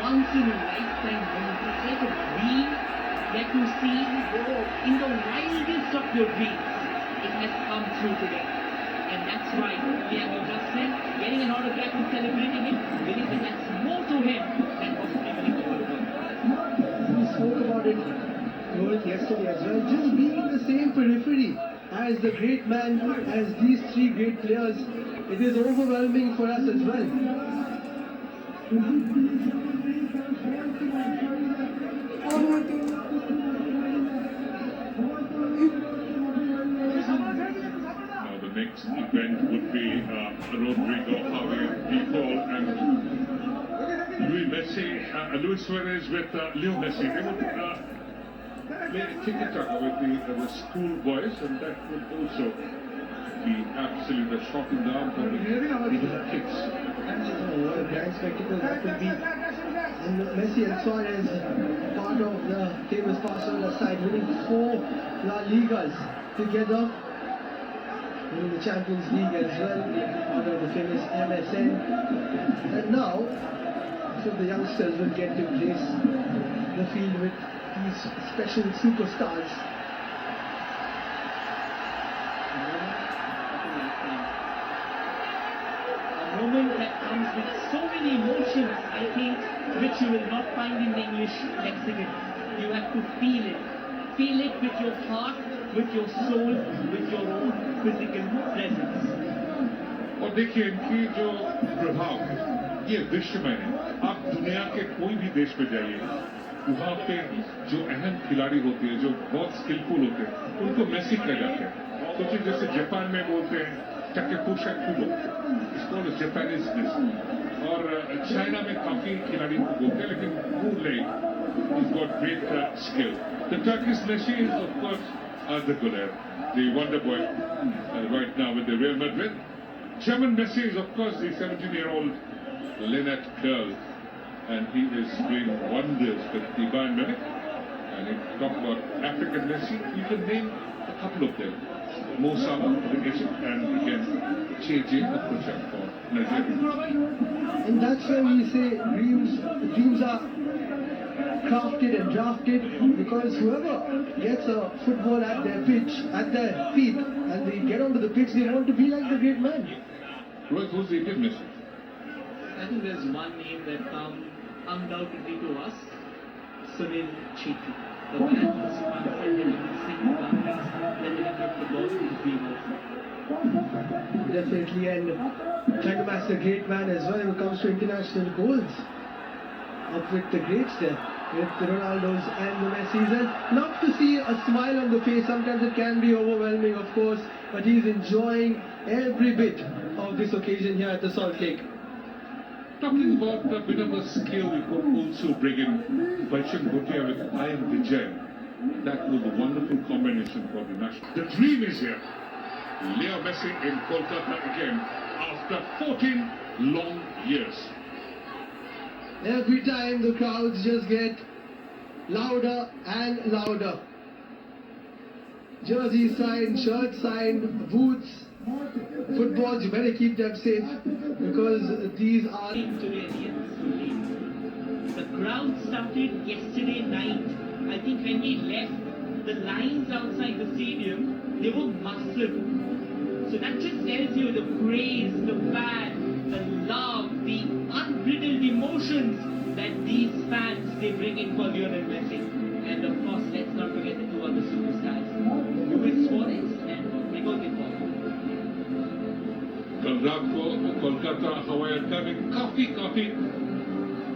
once in a lifetime moment. It's like a dream that you see in the wildest of your dreams. It has come true today. And that's right. Thiago just said, getting an autograph and celebrating it, believe that that's more to him than possibly winning the World Cup. We spoke about it yesterday as well. Just being in the same periphery as the great man, as these three great players, it is overwhelming for us as well. Now the next event would be Rodrigo, Javier, Default and Luis Messi, Luis Suarez with Leo Messi. They would play tiki-taka with the school boys, and that would also be absolutely shocking down for the kids. What a grand spectacle that would be. And Messi and Suarez, part of the famous Barcelona side, winning 4 La Ligas together, winning the Champions League as well, part of the famous MSN. And now, so the youngsters will get to grace the field with these special superstars. A moment that comes with so many emotions, I think, which you will not find in the English lexicon. You have to feel it. Feel it with your heart, with your soul, with your own physical presence. और देखिए इनकी जो प्रभाव है ये विश्व में है. आप दुनिया के कोई भी देश में जाइए, वहाँ पे जो अहम खिलाड़ी होते हैं, जो बहुत स्किलफुल होते हैं, उनको मेसी कह जाते हैं. सोचिए जैसे जापान में बोलते हैं टाकेपुशा कुबो, इसको जापानीज मेसी. और चाइना में काफी खिलाड़ी को बोलते हैं, लेकिन वो नहीं, he's got great skill. The Turkish Messi is of course Arda Güler, the wonder boy right now with the Real Madrid. German Messi is of course the 17-year-old Lennart Kerl, and he is doing wonders with the Bayern Munich. And if you talk about African Messi, you can name a couple of them. Mo Salah for Egypt, and again JJ Okocha for Nigeria. And that's where we say dreams are crafted and drafted, because whoever gets a football at their pitch, at their feet, and they get onto the pitch, they want to be like the great man. Who's the Indian Messi? I think there's one name that comes undoubtedly to us, Sunil Chhetri. The man who's transcended in single boundaries, letting him the ball to his dream of. Definitely, and Chandamas, the great man as well when it comes to international goals. Up with the greats there, with the Ronaldos and the Messis, and not to see a smile on the face. Sometimes it can be overwhelming, of course, but he's enjoying every bit of this occasion here at the Salt Lake. Talking about a bit of a skill, we could also bring in Bachchan Bhutia with I Am Vijay. That was a wonderful combination for the national. The dream is here. Leo Messi in Kolkata again after 14 long years. Every time the crowds just get louder and louder. Jersey signed, shirt signed, boots, footballs, you better keep them safe, because these are... The crowd started yesterday night. I think when we left, the lines outside the stadium, they were massive. So that just tells you the praise, the fan, the love, the unbridled emotions that these fans, they bring in for Lionel Messi. And of course, let's not forget the two other superstars, Luis Suarez and Rodrigo Default. कल रात को कोलकाता हवाई अड्डा में काफी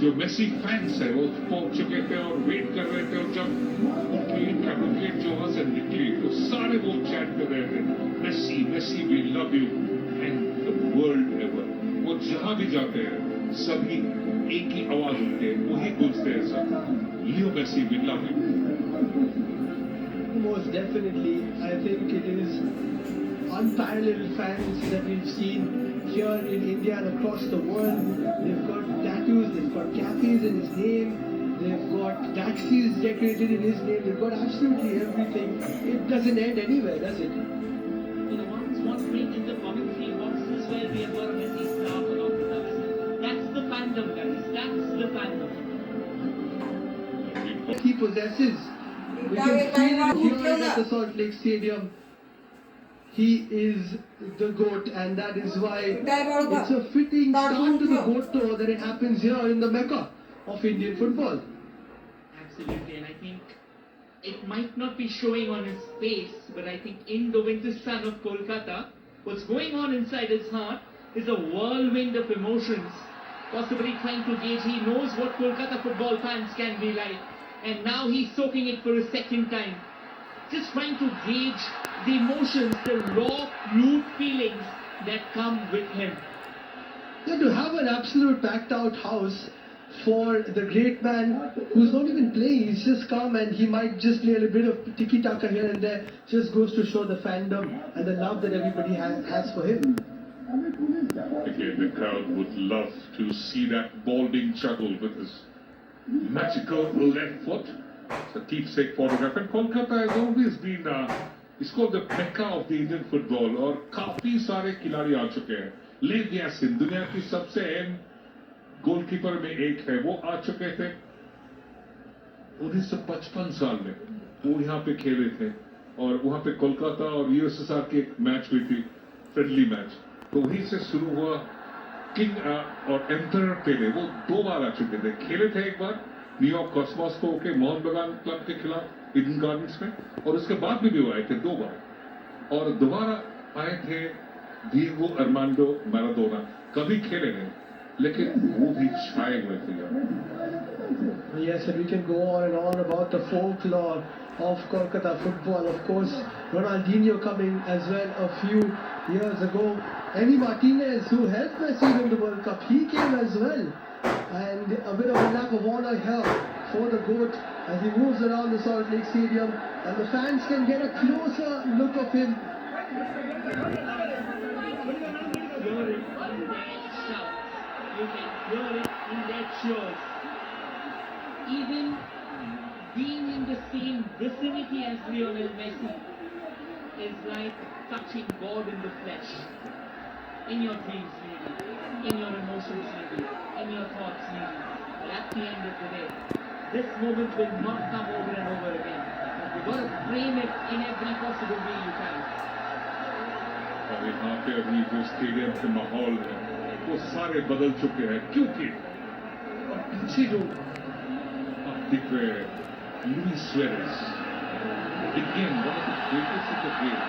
जो Messi fans है वो पहुंच चुके थे और वेट कर रहे थे, और जब उनकी कैबिनेट जो वहां से निकली तो सारे वो चैट कर रहे थे Messi Messi we love you and the world ever. वो जहां भी जाते हैं सभी एक ही आवाज उठते हैं, वही गूंजते हैं सब, Leo Messi we love you. Most definitely, I think it is unparalleled fans that we've seen here in India and across the world. They've got tattoos, they've got cafes in his name, they've got taxis decorated in his name, they've got absolutely everything. It doesn't end anywhere, does it? You know, what's great in the commentary boxes where we have got a Messi staff along with us. That's the fandom, guys. That's the fandom. possesses. You can feel it here at the Salt Lake Stadium. He is the GOAT, and that is why it's a fitting start to the GOAT tour that it happens here in the Mecca of Indian football. Absolutely, and I think it might not be showing on his face, but I think in the winter sun of Kolkata, what's going on inside his heart is a whirlwind of emotions, possibly trying to gauge. He knows what Kolkata football fans can be like, and now he's soaking it for a second time. Just trying to gauge the emotions, the raw, brute feelings that come with him. Yeah, to have an absolute packed out house for the great man who's not even playing, he's just come and he might just play a little bit of tiki-taka here and there, just goes to show the fandom and the love that everybody has for him. Again, the crowd would love to see that ball being juggled with his magical left foot. It's a keepsake photograph, and Kolkata has always been, it's called the Mecca of the Indian football, और काफी सारे खिलाड़ी आ चुके हैं. लेव यासिन दुनिया की सबसे अहम गोलकीपर में एक है, वो आ चुके थे 1955 साल में. वो यहाँ पे खेले थे और वहाँ पे कोलकाता और यूएसएसआर की एक मैच हुई थी, फ्रेंडली मैच. तो वहीं से शुरू हुआ किंग और एम्परर पेले. वो 2 बार आ चुके थे. खेले थे एक बार न्यूयॉर्क कॉस्मोस को के मोहन बगान क्लब के खिलाफ ईडन गार्डन्स में, और उसके बाद भी वो आए थे 2 बार, और दोबारा आए थे डिएगो आर्मांडो मैराडोना. कभी खेले नहीं, लेकिन वो भी छाए हुए थे. Yes, and we can go on and on about the folklore of Kolkata football. Of course, Ronaldinho coming as well a few years ago. Emi Martinez, who helped Messi win the World Cup, he came as well. And a bit of a lap of honor here for the GOAT as he moves around the Salt Lake Stadium, and the fans can get a closer look of him. Hear it in their shouts. You can hear it in their cheers. Even being in the same vicinity as Lionel Messi is like touching God in the flesh. In your dreams, maybe. In your emotions, maybe. In your thoughts, maybe. But at the end of the day, this moment will not come over and over again. You've got to frame it in every possible way you can. और यहाँ पे अभी जो stadium के माहौल है वो सारे बदल चुके हैं, क्योंकि और पीछे जो आप दिख रहे हैं Luis Suarez, again one of the greatest of the game.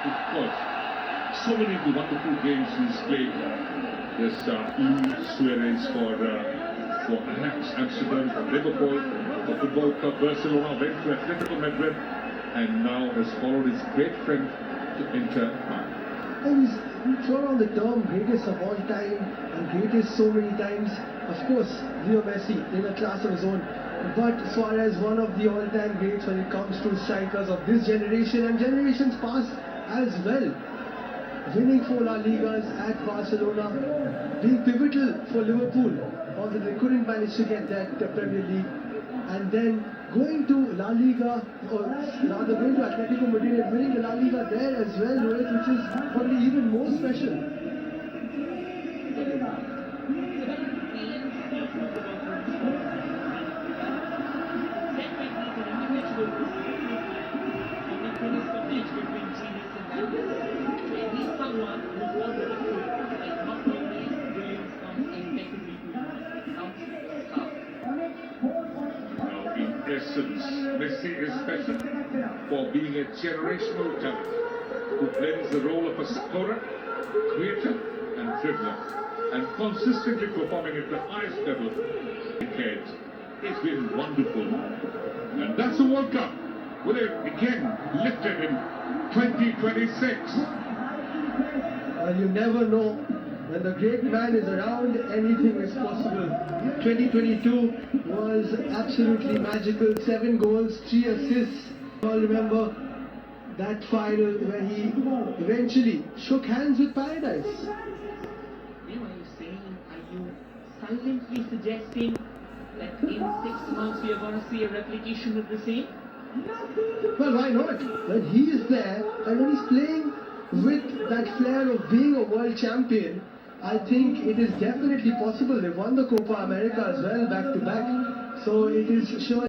Of course, so many wonderful games he's played. There's Luis Suarez for Ajax Amsterdam, for Liverpool, for Football Club Barcelona, went to Atletico Madrid, and now has followed his great friend to Inter Miami. And he's thrown on the term greatest of all time and greatest so many times. Of course, Leo Messi in a class of his own. But Suarez, one of the all-time greats when it comes to strikers of this generation and generations past as well. Winning 4 La Ligas at Barcelona, being pivotal for Liverpool, although they couldn't manage to get that Premier League. And then going to La Liga, or rather going to Atletico Madrid and winning the La Liga there as well, Rohit, which is probably even more special. Essence, Messi is special for being a generational talent who plays the role of a scorer, creator and dribbler, and consistently performing at the highest level. It's been wonderful, and that's the World Cup. Will it again lifted in 2026? You never know. When the great man is around, anything is possible. 2022 was absolutely magical. 7 goals, 3 assists. You all remember that final where he eventually shook hands with Paradise. Are you saying, are you silently suggesting that in 6 months we are going to see a replication of the same? Well, why not? When he is there and when he's playing with that flair of being a world champion, I think it is definitely possible. They won the Copa America as well, back to back. So it is sure.